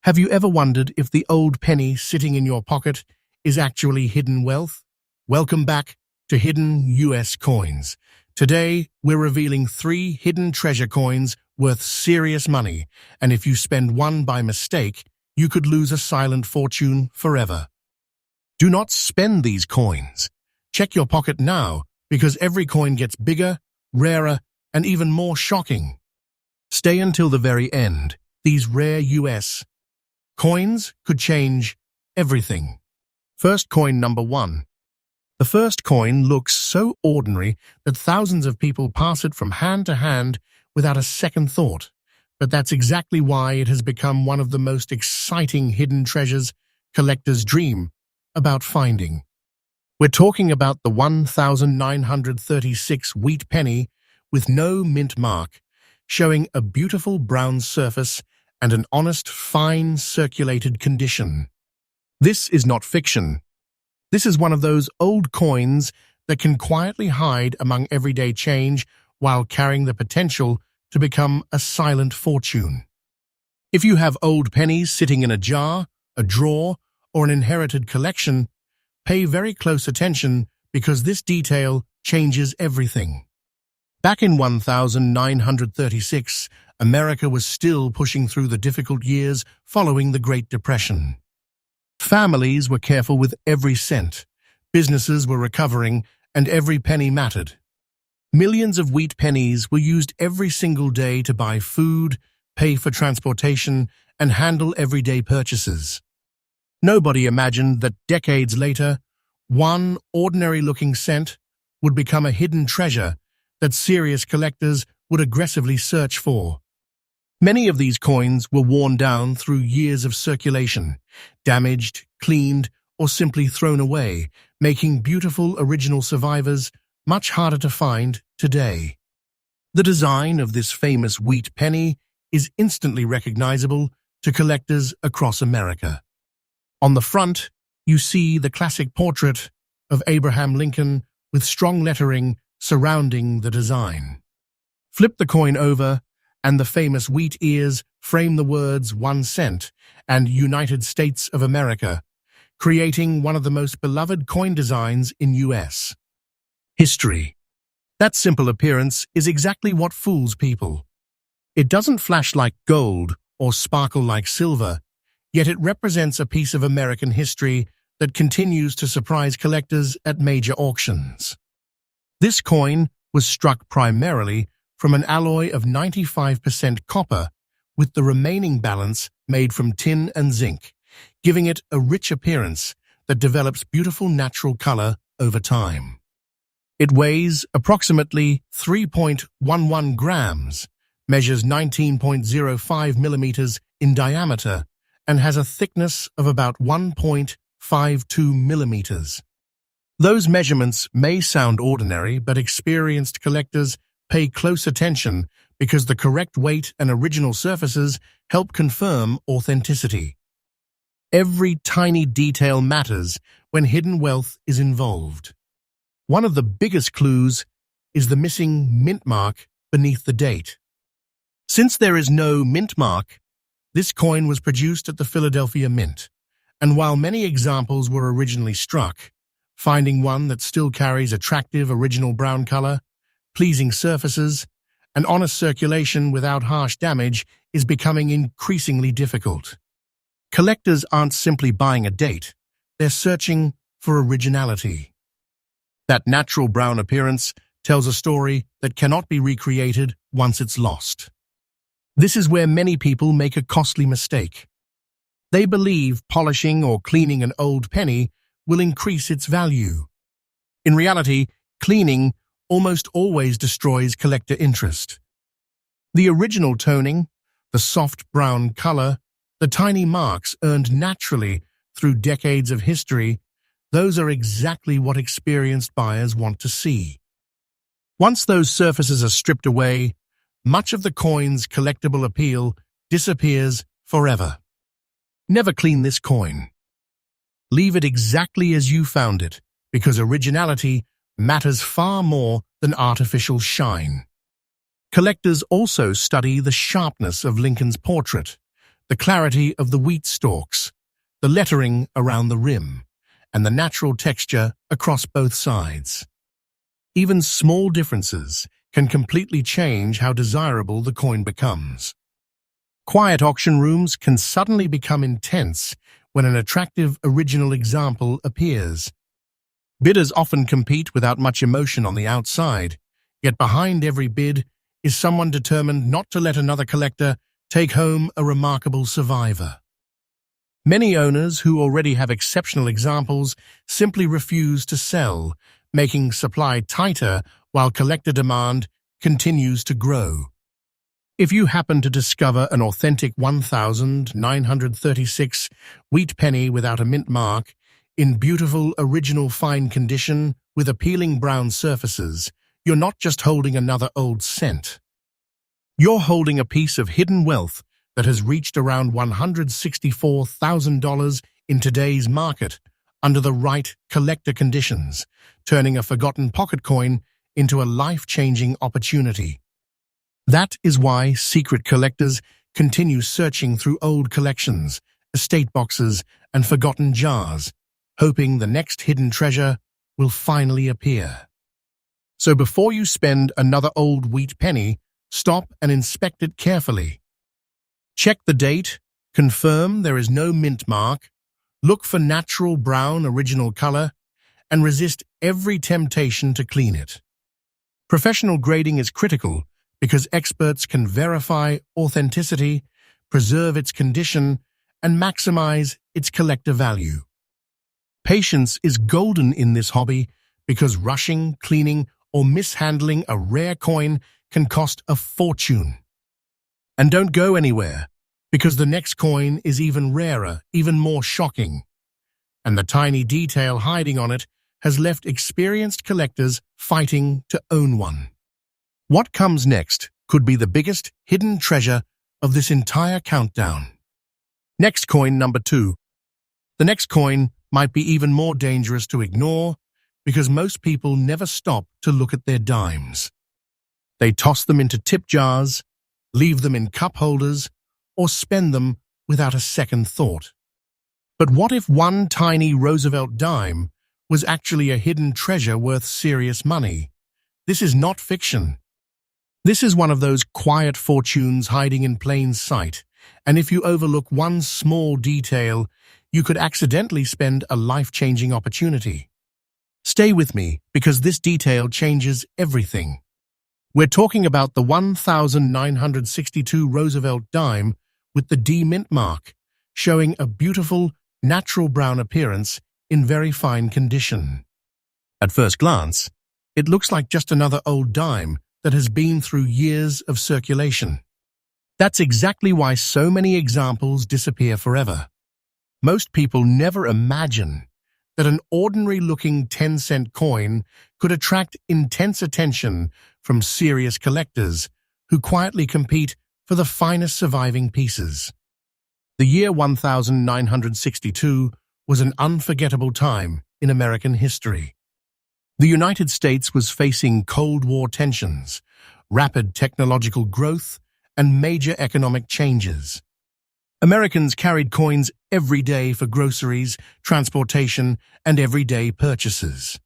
Have you ever wondered if the old penny sitting in your pocket is actually hidden wealth? Welcome back to Hidden US Coins. Today, we're revealing 3 hidden treasure coins worth serious money, and if you spend one by mistake, you could lose a silent fortune forever. Do not spend these coins. Check your pocket now, because every coin gets bigger, rarer, and even more shocking. Stay until the very end. These rare US coins could change everything. First coin number 1. The first coin looks so ordinary that thousands of people pass it from hand to hand without a second thought. But that's exactly why it has become one of the most exciting hidden treasures collectors dream about finding. We're talking about the 1936 wheat penny with no mint mark, showing a beautiful brown surface and an honest, fine circulated condition. This is not fiction. This is one of those old coins that can quietly hide among everyday change while carrying the potential to become a silent fortune. If you have old pennies sitting in a jar, a drawer, or an inherited collection, pay very close attention because this detail changes everything. Back in 1936, America was still pushing through the difficult years following the Great Depression. Families were careful with every cent, businesses were recovering, and every penny mattered. Millions of wheat pennies were used every single day to buy food, pay for transportation, and handle everyday purchases. Nobody imagined that decades later, one ordinary-looking cent would become a hidden treasure that serious collectors would aggressively search for. Many of these coins were worn down through years of circulation, damaged, cleaned, or simply thrown away, making beautiful original survivors much harder to find today. The design of this famous wheat penny is instantly recognizable to collectors across America. On the front, you see the classic portrait of Abraham Lincoln with strong lettering surrounding the design. Flip the coin over, and the famous wheat ears frame the words 1 cent and United States of America, creating one of the most beloved coin designs in US history. That simple appearance is exactly what fools people. It doesn't flash like gold or sparkle like silver, yet it represents a piece of American history that continues to surprise collectors at major auctions. This coin was struck primarily from an alloy of 95% copper, with the remaining balance made from tin and zinc, giving it a rich appearance that develops beautiful natural color over time. It weighs approximately 3.11 grams, measures 19.05 millimeters in diameter, and has a thickness of about 1.52 millimeters. Those measurements may sound ordinary, but experienced collectors pay close attention because the correct weight and original surfaces help confirm authenticity. Every tiny detail matters when hidden wealth is involved. One of the biggest clues is the missing mint mark beneath the date. Since there is no mint mark, this coin was produced at the Philadelphia Mint, and while many examples were originally struck, finding one that still carries attractive original brown color, pleasing surfaces, and honest circulation without harsh damage is becoming increasingly difficult. Collectors aren't simply buying a date, they're searching for originality. That natural brown appearance tells a story that cannot be recreated once it's lost. This is where many people make a costly mistake. They believe polishing or cleaning an old penny will increase its value. In reality, cleaning almost always destroys collector interest. The original toning, the soft brown color, the tiny marks earned naturally through decades of history, those are exactly what experienced buyers want to see. Once those surfaces are stripped away, much of the coin's collectible appeal disappears forever. Never clean this coin. Leave it exactly as you found it, because originality matters far more than artificial shine. Collectors also study the sharpness of Lincoln's portrait. the clarity of the wheat stalks, the lettering around the rim, and the natural texture across both sides. Even small differences can completely change how desirable the coin becomes. Quiet auction rooms can suddenly become intense when an attractive original example appears. Bidders often compete without much emotion on the outside, yet behind every bid is someone determined not to let another collector take home a remarkable survivor. Many owners who already have exceptional examples simply refuse to sell, making supply tighter while collector demand continues to grow. If you happen to discover an authentic 1936 wheat penny without a mint mark, in beautiful original fine condition with appealing brown surfaces, you're not just holding another old cent. You're holding a piece of hidden wealth that has reached around $164,000 in today's market under the right collector conditions, turning a forgotten pocket coin into a life-changing opportunity. That is why secret collectors continue searching through old collections, estate boxes, and forgotten jars, hoping the next hidden treasure will finally appear. So before you spend another old wheat penny, stop and inspect it carefully. Check the date, confirm there is no mint mark, look for natural brown original color, and resist every temptation to clean it. Professional grading is critical because experts can verify authenticity, preserve its condition, and maximize its collector value. Patience is golden in this hobby because rushing, cleaning, or mishandling a rare coin can cost a fortune. And don't go anywhere, because the next coin is even rarer, even more shocking. And the tiny detail hiding on it has left experienced collectors fighting to own one. What comes next could be the biggest hidden treasure of this entire countdown. Next coin number 2. The next coin might be even more dangerous to ignore because most people never stop to look at their dimes. They toss them into tip jars, leave them in cup holders, or spend them without a second thought. But what if one tiny Roosevelt dime was actually a hidden treasure worth serious money? This is not fiction. This is one of those quiet fortunes hiding in plain sight, and if you overlook one small detail, you could accidentally spend a life-changing opportunity. Stay with me, because this detail changes everything. We're talking about the 1962 Roosevelt dime with the D mint mark, showing a beautiful, natural brown appearance in very fine condition. At first glance, it looks like just another old dime that has been through years of circulation. That's exactly why so many examples disappear forever. Most people never imagine that an ordinary-looking 10-cent coin could attract intense attention from serious collectors who quietly compete for the finest surviving pieces. The year 1962 was an unforgettable time in American history. The United States was facing Cold War tensions, rapid technological growth, and major economic changes. Americans carried coins every day for groceries, transportation, and everyday purchases.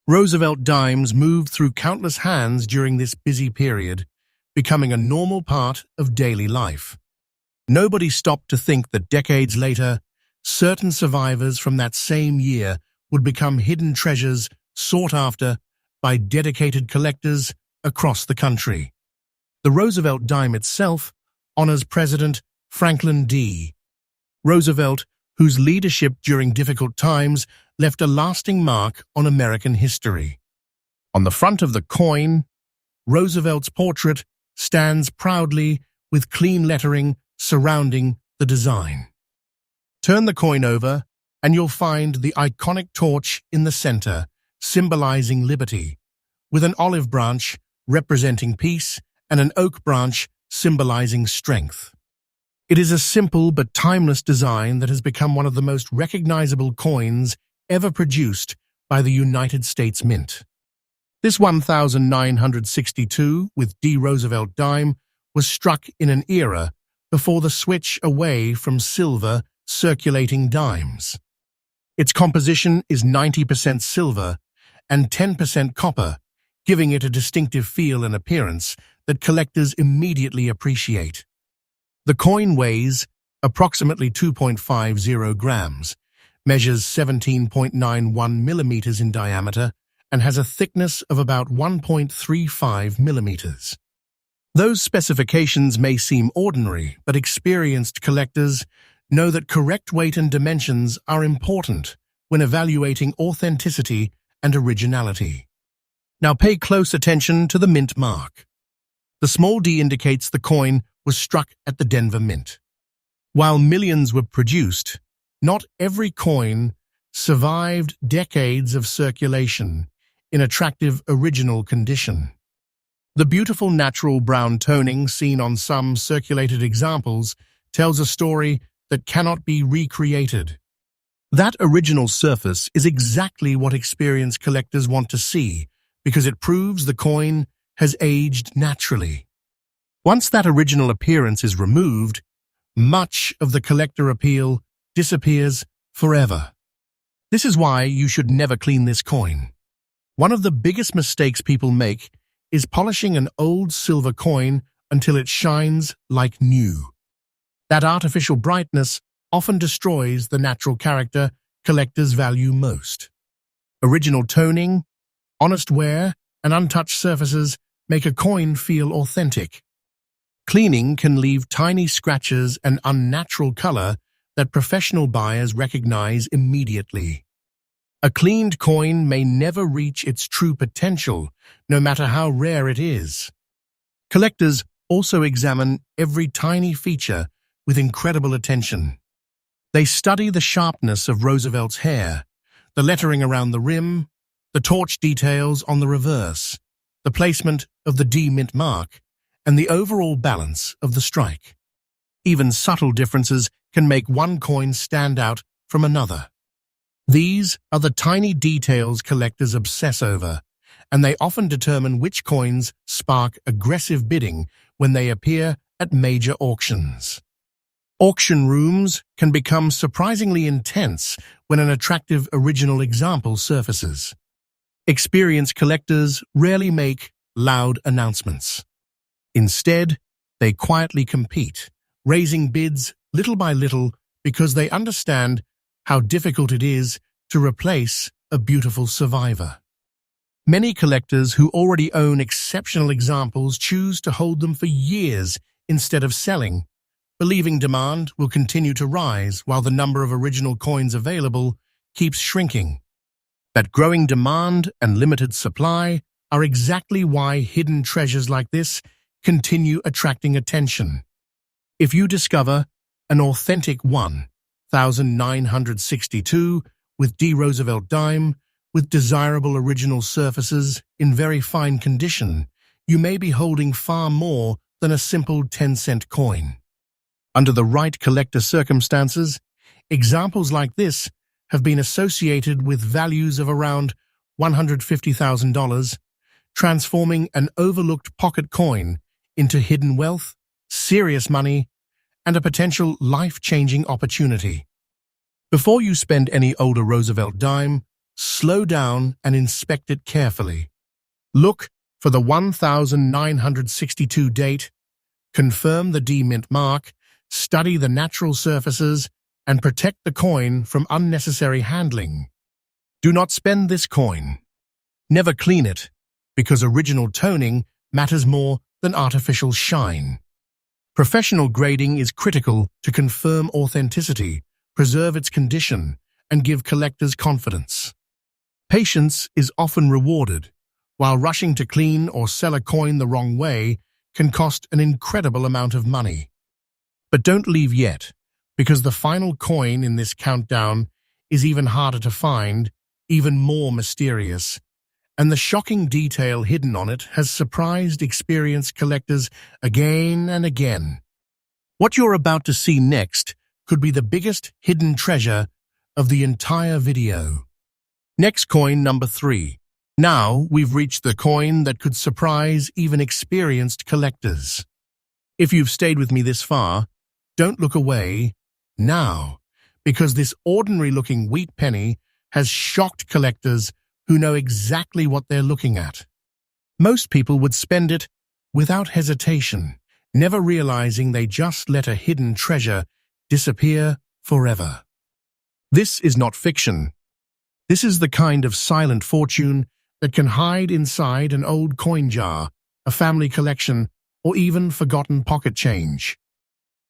Roosevelt dimes moved through countless hands during this busy period, becoming a normal part of daily life. Nobody stopped to think that decades later, certain survivors from that same year would become hidden treasures sought after by dedicated collectors across the country. The Roosevelt dime itself honors President Franklin D. Roosevelt, whose leadership during difficult times left a lasting mark on American history. On the front of the coin, Roosevelt's portrait stands proudly with clean lettering surrounding the design. Turn the coin over, and you'll find the iconic torch in the center, symbolizing liberty, with an olive branch representing peace and an oak branch symbolizing strength. It is a simple but timeless design that has become one of the most recognizable coins ever produced by the United States Mint. This 1962 with D. Roosevelt dime was struck in an era before the switch away from silver circulating dimes. Its composition is 90% silver and 10% copper, giving it a distinctive feel and appearance that collectors immediately appreciate. The coin weighs approximately 2.50 grams, measures 17.91 millimeters in diameter, and has a thickness of about 1.35 millimeters. Those specifications may seem ordinary, but experienced collectors know that correct weight and dimensions are important when evaluating authenticity and originality. Now pay close attention to the mint mark. The small d indicates the coin was struck at the Denver Mint. While millions were produced, not every coin survived decades of circulation in attractive original condition. The beautiful natural brown toning seen on some circulated examples tells a story that cannot be recreated. That original surface is exactly what experienced collectors want to see because it proves the coin has aged naturally. Once that original appearance is removed, much of the collector appeal disappears forever. This is why you should never clean this coin. One of the biggest mistakes people make is polishing an old silver coin until it shines like new. That artificial brightness often destroys the natural character collectors value most. Original toning, honest wear, and untouched surfaces make a coin feel authentic. Cleaning can leave tiny scratches and unnatural color that professional buyers recognize immediately. A cleaned coin may never reach its true potential, no matter how rare it is. Collectors also examine every tiny feature with incredible attention. They study the sharpness of Roosevelt's hair, the lettering around the rim, the torch details on the reverse, the placement of the D mint mark, and the overall balance of the strike. Even subtle differences can make one coin stand out from another. These are the tiny details collectors obsess over, and they often determine which coins spark aggressive bidding when they appear at major auctions. Auction rooms can become surprisingly intense when an attractive original example surfaces. Experienced collectors rarely make loud announcements. Instead, they quietly compete, raising bids little by little because they understand how difficult it is to replace a beautiful survivor. Many collectors who already own exceptional examples choose to hold them for years instead of selling, believing demand will continue to rise while the number of original coins available keeps shrinking. That growing demand and limited supply are exactly why hidden treasures like this continue attracting attention. If you discover an authentic 1962 with D. Roosevelt dime with desirable original surfaces in very fine condition, you may be holding far more than a simple 10-cent coin. Under the right collector circumstances, examples like this have been associated with values of around $150,000, transforming an overlooked pocket coin into hidden wealth, serious money, and a potential life-changing opportunity. Before you spend any older Roosevelt dime, slow down and inspect it carefully. Look for the 1962 date, confirm the D mint mark, study the natural surfaces, and protect the coin from unnecessary handling. Do not spend this coin. Never clean it, because original toning matters more than artificial shine. Professional grading is critical to confirm authenticity, preserve its condition, and give collectors confidence. Patience is often rewarded, while rushing to clean or sell a coin the wrong way can cost an incredible amount of money. But don't leave yet, because the final coin in this countdown is even harder to find, even more mysterious, and the shocking detail hidden on it has surprised experienced collectors again and again. What you're about to see next could be the biggest hidden treasure of the entire video. Next coin number 3. Now we've reached the coin that could surprise even experienced collectors. If you've stayed with me this far, Don't look away now, because this ordinary-looking wheat penny has shocked collectors who know exactly what they're looking at. Most people would spend it without hesitation, never realizing they just let a hidden treasure disappear forever. This is not fiction. This is the kind of silent fortune that can hide inside an old coin jar, a family collection, or even forgotten pocket change.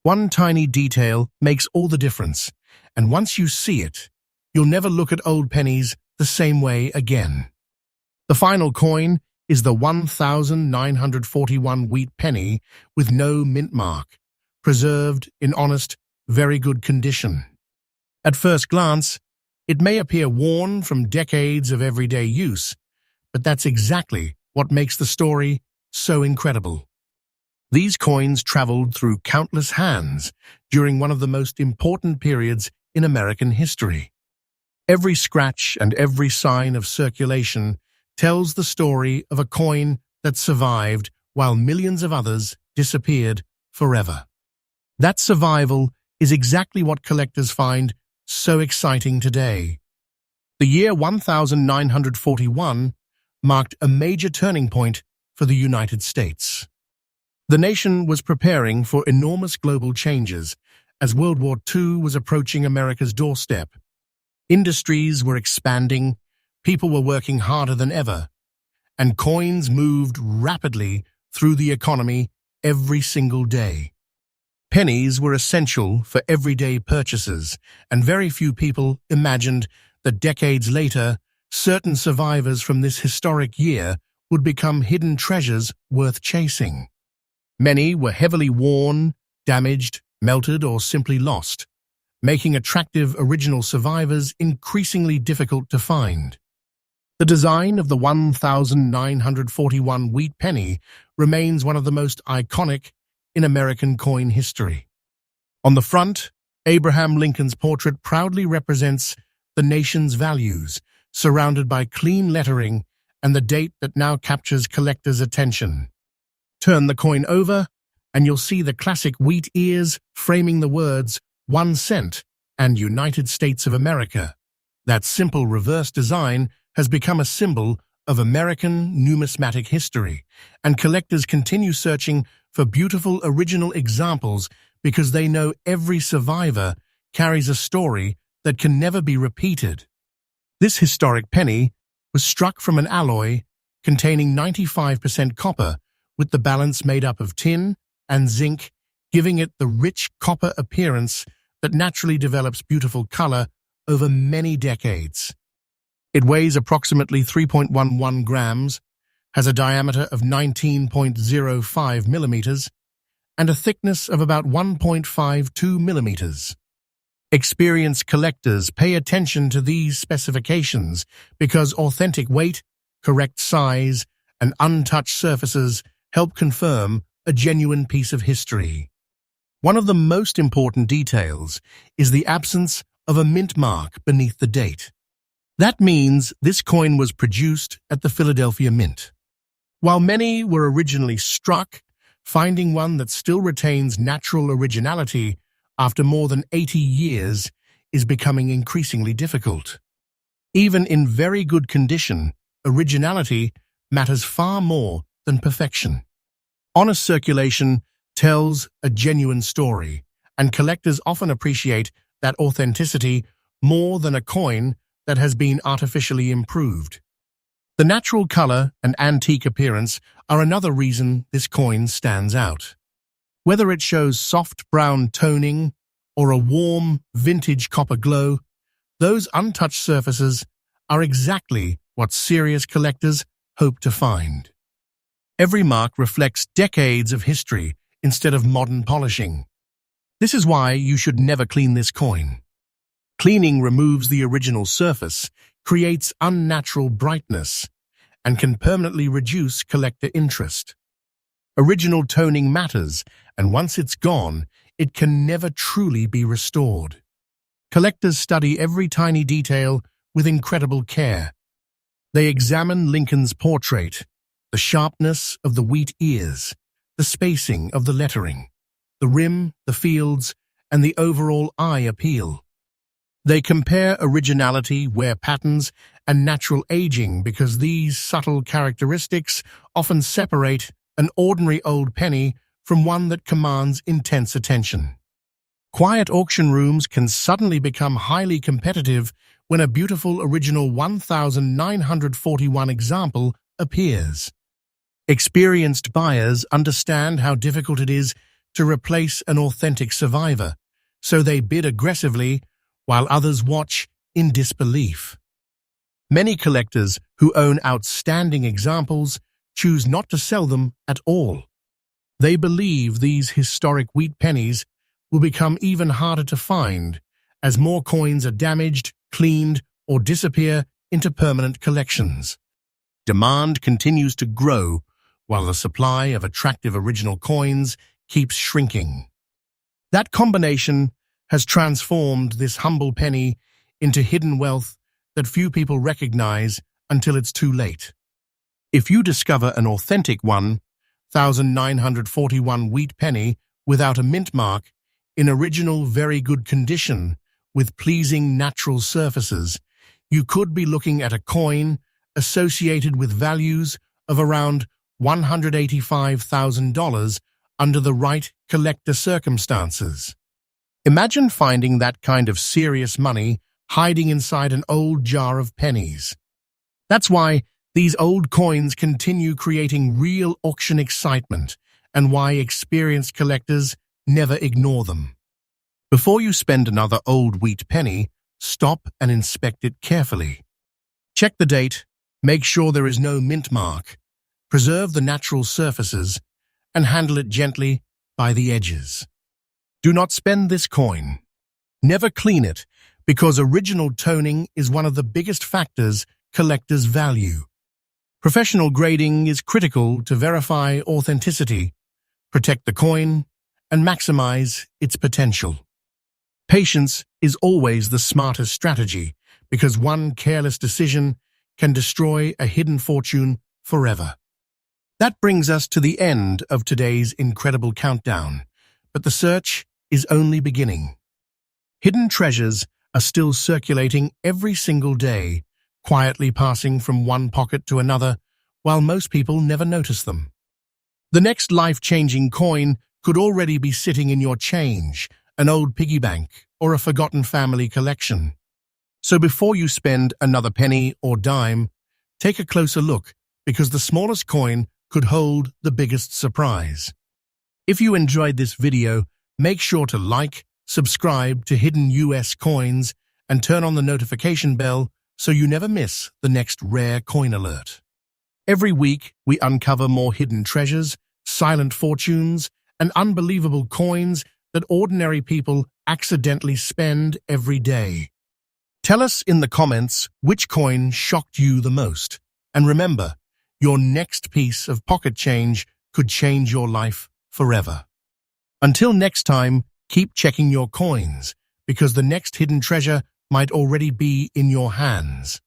One tiny detail makes all the difference, and once you see it, you'll never look at old pennies the same way again. The final coin is the 1941 wheat penny with no mint mark, preserved in honest, very good condition. At first glance, it may appear worn from decades of everyday use, but that's exactly what makes the story so incredible. These coins traveled through countless hands during one of the most important periods in American history. Every scratch and every sign of circulation tells the story of a coin that survived while millions of others disappeared forever. That survival is exactly what collectors find so exciting today. The year 1941 marked a major turning point for the United States. The nation was preparing for enormous global changes as World War II was approaching America's doorstep. Industries were expanding, people were working harder than ever, and coins moved rapidly through the economy every single day. Pennies were essential for everyday purchases, and very few people imagined that decades later, certain survivors from this historic year would become hidden treasures worth chasing. Many were heavily worn, damaged, melted, or simply lost, making attractive original survivors increasingly difficult to find. The design of the 1941 wheat penny remains one of the most iconic in American coin history. On the front, Abraham Lincoln's portrait proudly represents the nation's values, surrounded by clean lettering and the date that now captures collectors' attention. Turn the coin over, and you'll see the classic wheat ears framing the words 1 cent and United States of America. That simple reverse design has become a symbol of American numismatic history, and collectors continue searching for beautiful original examples because they know every survivor carries a story that can never be repeated. This historic penny was struck from an alloy containing 95% copper, with the balance made up of tin and zinc, giving it the rich copper appearance that naturally develops beautiful color over many decades. It weighs approximately 3.11 grams, has a diameter of 19.05 millimeters, and a thickness of about 1.52 millimeters. Experienced collectors pay attention to these specifications because authentic weight, correct size, and untouched surfaces help confirm a genuine piece of history. One of the most important details is the absence of a mint mark beneath the date. That means this coin was produced at the Philadelphia Mint. While many were originally struck, finding one that still retains natural originality after more than 80 years is becoming increasingly difficult. Even in very good condition, originality matters far more than perfection. Honest circulation tells a genuine story, and collectors often appreciate that authenticity more than a coin that has been artificially improved. The natural color and antique appearance are another reason this coin stands out. Whether it shows soft brown toning or a warm, vintage copper glow, those untouched surfaces are exactly what serious collectors hope to find. Every mark reflects decades of history instead of modern polishing. This is why you should never clean this coin. Cleaning removes the original surface, creates unnatural brightness, and can permanently reduce collector interest. Original toning matters, and once it's gone, it can never truly be restored. Collectors study every tiny detail with incredible care. They examine Lincoln's portrait, the sharpness of the wheat ears, the spacing of the lettering, the rim, the fields, and the overall eye appeal. They compare originality, wear patterns, and natural aging because these subtle characteristics often separate an ordinary old penny from one that commands intense attention. Quiet auction rooms can suddenly become highly competitive when a beautiful original 1941 example appears. Experienced buyers understand how difficult it is to replace an authentic survivor, so they bid aggressively while others watch in disbelief. Many collectors who own outstanding examples choose not to sell them at all. They believe these historic wheat pennies will become even harder to find as more coins are damaged, cleaned, or disappear into permanent collections. Demand continues to grow while the supply of attractive original coins keeps shrinking. That combination has transformed this humble penny into hidden wealth that few people recognize until it's too late. If you discover an authentic 1941 wheat penny without a mint mark, in original very good condition, with pleasing natural surfaces, you could be looking at a coin associated with values of around $185,000 under the right collector circumstances. Imagine finding that kind of serious money hiding inside an old jar of pennies. That's why these old coins continue creating real auction excitement and why experienced collectors never ignore them. Before you spend another old wheat penny, stop and inspect it carefully. Check the date, make sure there is no mint mark, preserve the natural surfaces, and handle it gently by the edges. Do not spend this coin. Never clean it, because original toning is one of the biggest factors collectors value. Professional grading is critical to verify authenticity, protect the coin, and maximize its potential. Patience is always the smartest strategy, because one careless decision can destroy a hidden fortune forever. That brings us to the end of today's incredible countdown, but the search is only beginning. Hidden treasures are still circulating every single day, quietly passing from one pocket to another, while most people never notice them. The next life-changing coin could already be sitting in your change, an old piggy bank, or a forgotten family collection. So before you spend another penny or dime, take a closer look, because the smallest coin could hold the biggest surprise. If you enjoyed this video, make sure to like, subscribe to Hidden US Coins, and turn on the notification bell so you never miss the next rare coin alert. Every week, we uncover more hidden treasures, silent fortunes, and unbelievable coins that ordinary people accidentally spend every day. Tell us in the comments which coin shocked you the most. And remember, your next piece of pocket change could change your life forever. Until next time, keep checking your coins, because the next hidden treasure might already be in your hands.